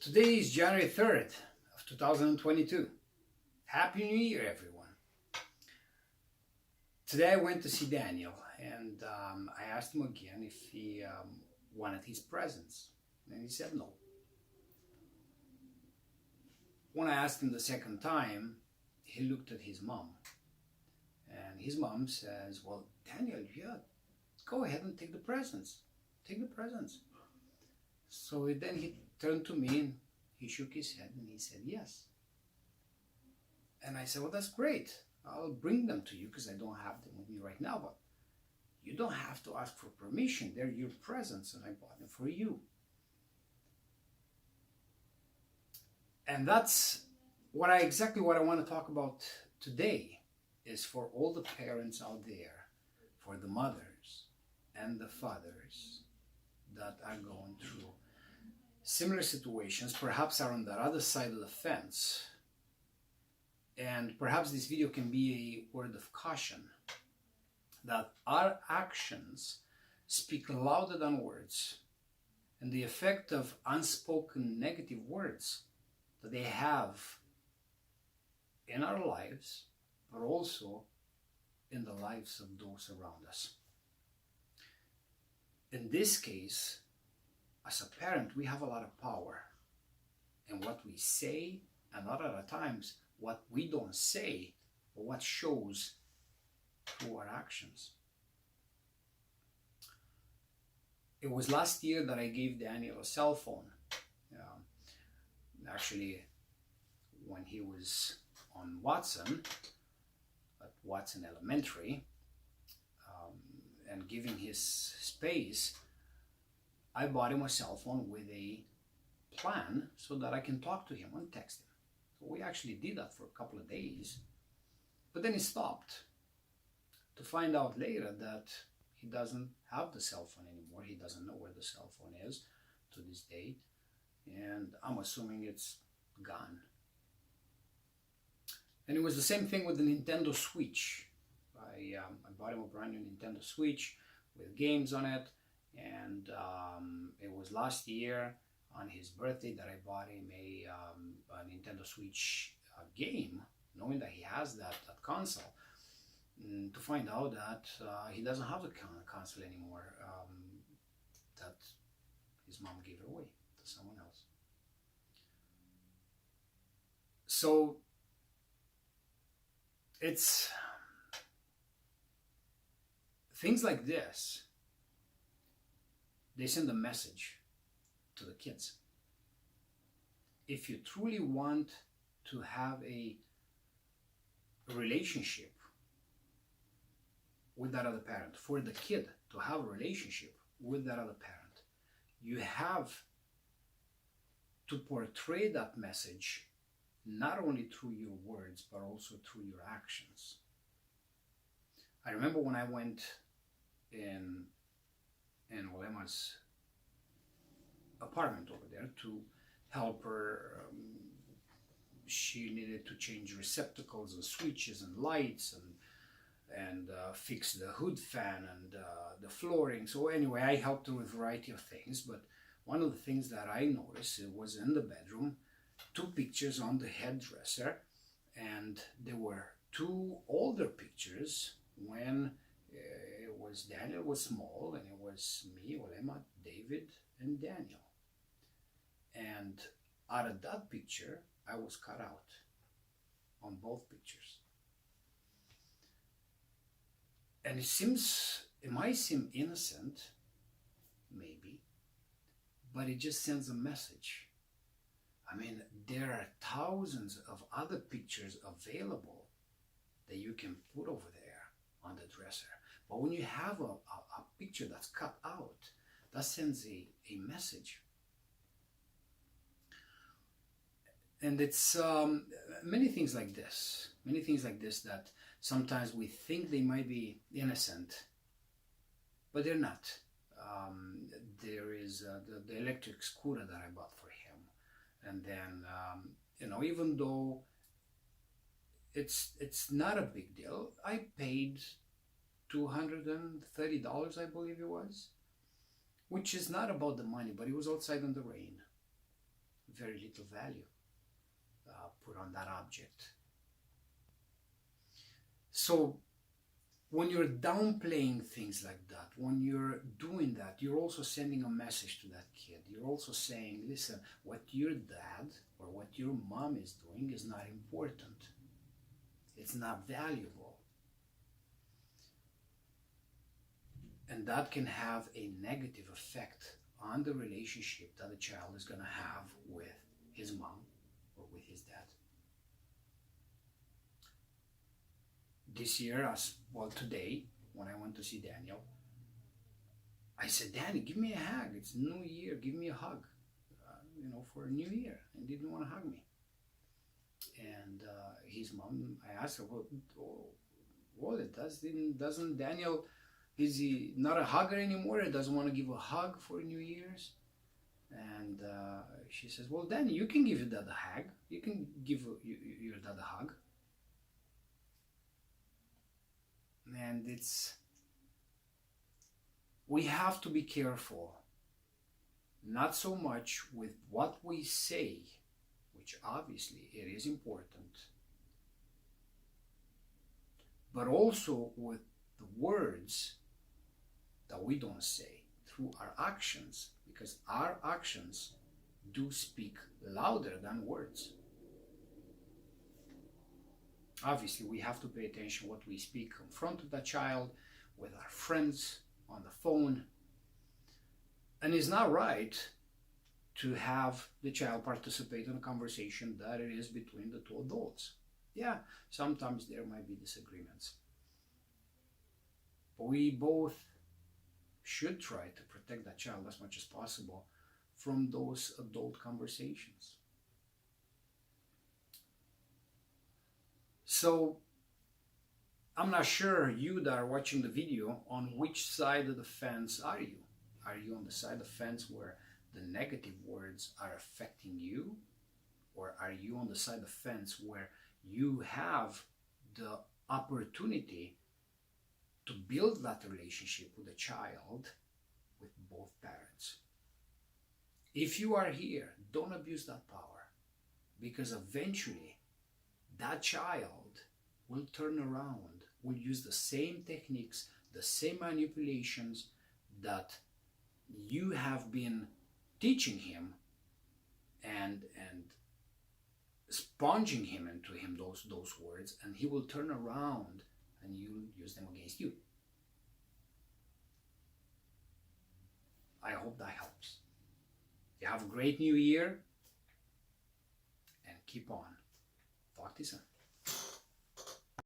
Today is January 3rd of 2022. Happy New Year, everyone. Today I went to see Daniel and I asked him again if he wanted his presents. And he said no. When I asked him the second time, he looked at his mom. And his mom says, well, Daniel, yeah, go ahead and take the presents. Take the presents. So then he turned to me and he shook his head and he said yes. And I said, well, that's great. I'll bring them to you because I don't have them with me right now, but you don't have to ask for permission. They're your presents and I bought them for you. And that's exactly what I want to talk about today is for all the parents out there, for the mothers and the fathers that are going through similar situations, perhaps are on the other side of the fence. And perhaps this video can be a word of caution that our actions speak louder than words, and the effect of unspoken negative words that they have in our lives, but also in the lives of those around us. In this case, as a parent, we have a lot of power in what we say, and a lot of the times what we don't say, or what shows through our actions. It was last year that I gave Daniel a cell phone. Actually, when he was on Watson, at Watson Elementary, and giving his space, I bought him a cell phone with a plan so that I can talk to him and text him. So we actually did that for a couple of days, but then he stopped to find out later that he doesn't have the cell phone anymore. He doesn't know where the cell phone is to this date, and I'm assuming it's gone. And it was the same thing with the Nintendo Switch. I bought him a brand new Nintendo Switch with games on it, and it was last year on his birthday that I bought him a Nintendo Switch game, knowing that he has that console, to find out that he doesn't have the console anymore, that his mom gave it away to someone else. So it's things like this, they send a message to the kids. If you truly want to have a relationship with that other parent, for the kid to have a relationship with that other parent, you have to portray that message not only through your words, but also through your actions. I remember when I went in Olema's apartment over there to help her. She needed to change receptacles and switches and lights and fix the hood fan and the flooring. So anyway, I helped her with a variety of things, but one of the things that I noticed, it was in the bedroom, 2 pictures on the headdresser, and there were 2 older pictures when Daniel was small, and it was me, Olema, David, and Daniel. And out of that picture, I was cut out on both pictures. And it might seem innocent, maybe, but it just sends a message. I mean, there are thousands of other pictures available that you can put over there on the dresser. But when you have a picture that's cut out, that sends a message. And it's many things like this that sometimes we think they might be innocent, but they're not. There is the electric scooter that I bought for him. And then, even though it's not a big deal, I paid $230, I believe it was, which is not about the money, but it was outside in the rain. very little value put on that object. So when you're downplaying things like that, when you're doing that, you're also sending a message to that kid. You're also saying, listen, what your dad or what your mom is doing is not important. It's not valuable. And that can have a negative effect on the relationship that the child is going to have with his mom or with his dad. This year, today, when I went to see Daniel, I said, Danny, give me a hug. It's New Year. Give me a hug, for a new year. And he didn't want to hug me. And his mom, I asked her, doesn't Daniel, is he not a hugger anymore? He doesn't want to give a hug for New Year's? And she says, well, Danny, you can give your dad a hug. You can give your dad a hug. And we have to be careful, not so much with what we say, which obviously it is important, but also with the words that we don't say, through our actions, because our actions do speak louder than words. Obviously, we have to pay attention what we speak in front of the child, with our friends, on the phone. And it's not right to have the child participate in a conversation that it is between the two adults. Yeah, sometimes there might be disagreements. But we both should try to protect that child as much as possible from those adult conversations. So I'm not sure, you that are watching the video, on which side of the fence are you? Are you on the side of the fence where the negative words are affecting you? Or are you on the side of the fence where you have the opportunity to build that relationship with the child with both parents? If you are here, don't abuse that power, because eventually that child will turn around, will use the same techniques, the same manipulations that you have been teaching him and sponging him into him those words, and he will turn around and you use them against you. I hope that helps. You have a great new year and keep on. Talk to you soon.